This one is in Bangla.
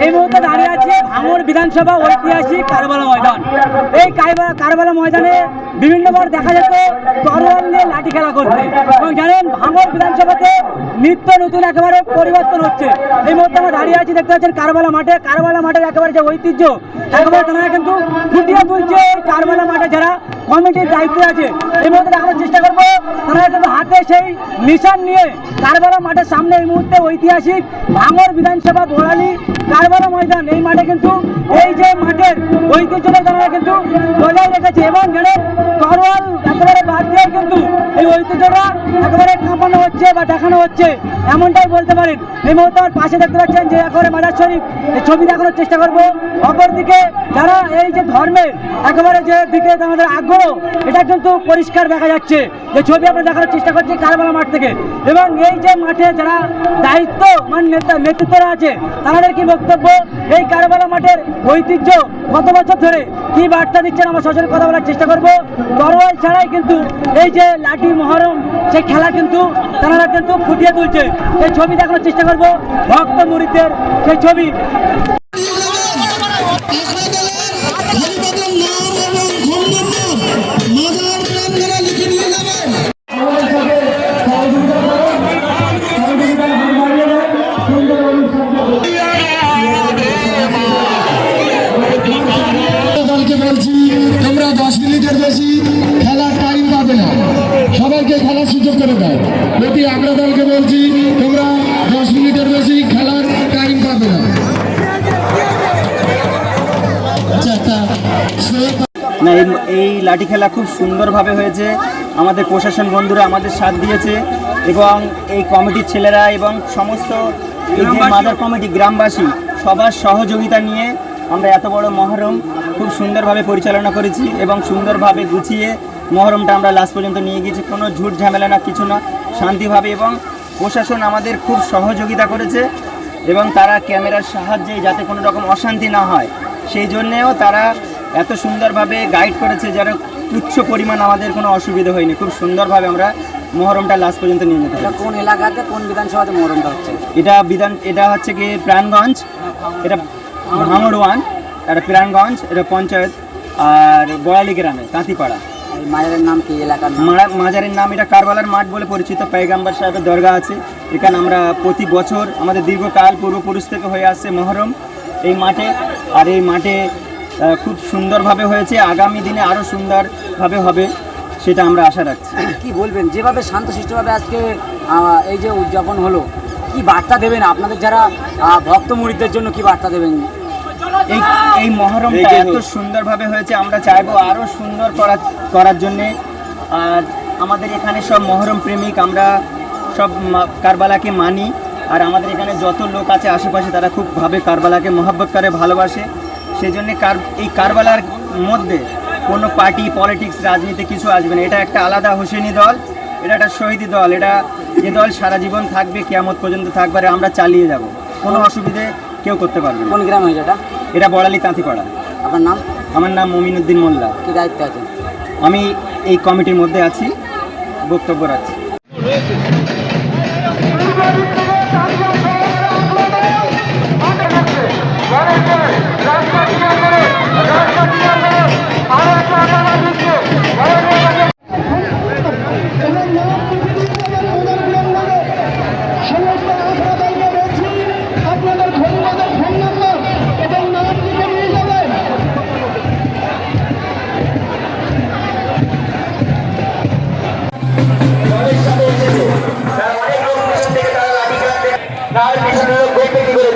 এই মুহূর্তে দাঁড়িয়ে আছি ভাঙড় বিধানসভা ঐতিহাসিক কারবালা ময়দান। এই কারবালা ময়দানে বিভিন্নবার দেখা যেত তরোয়াল নিয়ে লাঠি খেলা করতে, এবং জানেন ভাঙড় বিধানসভাতে নিত্য নতুন একেবারে পরিবর্তন হচ্ছে। এই মুহূর্তে আমরা দাঁড়িয়ে আছি, দেখতে পাচ্ছেন কারবালা মাঠে। কারবালা মাঠের একেবারে যে ঐতিহ্য একেবারে তারা কিন্তু ফুটিয়ে তুলছে। এই কারবালা মাঠে যারা কমিটির দায়িত্বে আছে, এই মুহূর্তে দেখানোর চেষ্টা করবো তারা কিন্তু হাতে সেই নিশান নিয়ে কারবালা মাঠের সামনে এই মুহূর্তে ঐতিহাসিক ভাঙড় বিধানসভা বোড়ালি কারবালা ময়দান। এই মাঠে কিন্তু এই যে মাঠের ঐতিহ্যটা তারা কিন্তু বজায় রেখেছে, এবং জানেন তরোয়াল একেবারে বাদ দিয়ে কিন্তু এই ঐতিহ্যটা একেবারে কাঁপানো হচ্ছে বা দেখানো হচ্ছে, এমনটাই বলতে পারেন। এই মুহূর্তে আমার পাশে দেখতে পাচ্ছেন যে একেবারে মাজার শরীফ, এই ছবি দেখানোর চেষ্টা করবো। অপরদিকে যারা এই যে ধর্মের একেবারে যে দিকে আমাদের আগ্রহ, এটা কিন্তু পরিষ্কার দেখা যাচ্ছে। যে ছবি আমরা দেখানোর চেষ্টা করছি কারবালা মাঠ থেকে, এবং এই যে মাঠে যারা দায়িত্ব মানে নেতৃত্বরা আছে তাদের কি বক্তব্য, এই কারবালা মাঠের ঐতিহ্য কত বছর ধরে কি বার্তা দিচ্ছেন আমরা সরাসরি কথা বলার চেষ্টা করবো। তরোয়াল ছাড়াই কিন্তু এই যে লাঠি মহরম সেই খেলা কিন্তু তারা কিন্তু ফুটিয়ে তুলছে। এই ছবি দেখানোর চেষ্টা করবো ভক্ত মুরিদদের সেই ছবি। তোমরা 10 মিনিটের বেশি খেলার টাইম পাবে না, সবাইকে খেলার সুযোগ করে দাও। প্রতি আমরা দলকে বলছি তোমরা 10 মিনিটের বেশি খেলার টাইম পাবে না। না, এই লাঠি খেলা খুব সুন্দরভাবে হয়েছে। আমাদের প্রশাসন বন্ধুরা আমাদের সাথ দিয়েছে, এবং এই কমিটির ছেলেরা এবং সমস্ত এই যে মাদার কমিটি গ্রামবাসী সবার সহযোগিতা নিয়ে আমরা এত বড় মহরম খুব সুন্দরভাবে পরিচালনা করেছি, এবং সুন্দরভাবে গুছিয়ে মহরমটা আমরা লাস্ট পর্যন্ত নিয়ে গিয়েছি। কোনো ঝুট ঝামেলা না, কিছু না, শান্তিভাবে। এবং প্রশাসন আমাদের খুব সহযোগিতা করেছে, এবং তারা ক্যামেরার সাহায্যে যাতে কোনো রকম অশান্তি না হয় সেই জন্যেও তারা এত সুন্দরভাবে গাইড করেছে, যারা তুচ্ছ পরিমাণ আমাদের কোনো অসুবিধা হয়নি। খুব সুন্দরভাবে আমরা মহরমটা লাস্ট পর্যন্ত নিয়ে যেতে পারি। কোন এলাকাতে কোন বিধানসভাতে মহরমটা হচ্ছে? এটা হচ্ছে কি প্রাণগঞ্জ, এটা ভাঙড় 1, এটা প্রাণগঞ্জ, এটা পঞ্চায়েত, আর বড়ালি গ্রামে তাঁতিপাড়া। মাজারের নাম কি? এলাকার মাজারের নাম এটা কারবালার মাঠ বলে পরিচিত। পয়গাম্বর সাহেবের দরগা আছে এখানে। আমরা প্রতি বছর আমাদের দীর্ঘকাল পূর্বপুরুষ থেকে হয়ে আসছে মহরম এই মাঠে, আর এই মাঠে খুব সুন্দরভাবে হয়েছে। আগামী দিনে আরও সুন্দরভাবে হবে সেটা আমরা আশা রাখছি। কি বলবেন, যেভাবে শান্তশিষ্টভাবে আজকে এই যে উদযাপন হলো, কি বার্তা দেবেন আপনাদের যারা ভক্ত মুরিদদের জন্য, কি বার্তা দেবেন? এই মহরমটা এত সুন্দরভাবে হয়েছে, আমরা চাইবো আরও সুন্দর করার জন্যে। আর আমাদের এখানে সব মহরম প্রেমিক, আমরা সব কারবালাকে মানি, আর আমাদের এখানে যত লোক আছে আশেপাশে তারা খুবভাবে কারবালাকে মহব্বত করে, ভালোবাসে। সেই জন্যে এই কারবালার মধ্যে কোনো পার্টি পলিটিক্স রাজনীতি কিছু আসবে না। এটা একটা আলাদা হোসেনি দল, এটা একটা শহীদি দল। এ দল সারা জীবন থাকবে, কিয়ামত পর্যন্ত থাকবে, আর আমরা চালিয়ে যাব, কোনো অসুবিধে কেউ করতে পারবে না। কোন গ্রাম হয়েছে এটা? এটা বড়ালি তাঁতিপাড়া। আপনার নাম? আমার নাম মমিনুদ্দিন মোল্লা। কি দায়িত্ব আছে? আমি এই কমিটির মধ্যে আছি, বক্তব্য রাখছি। তার পিছনে লোক দেখতে কি করে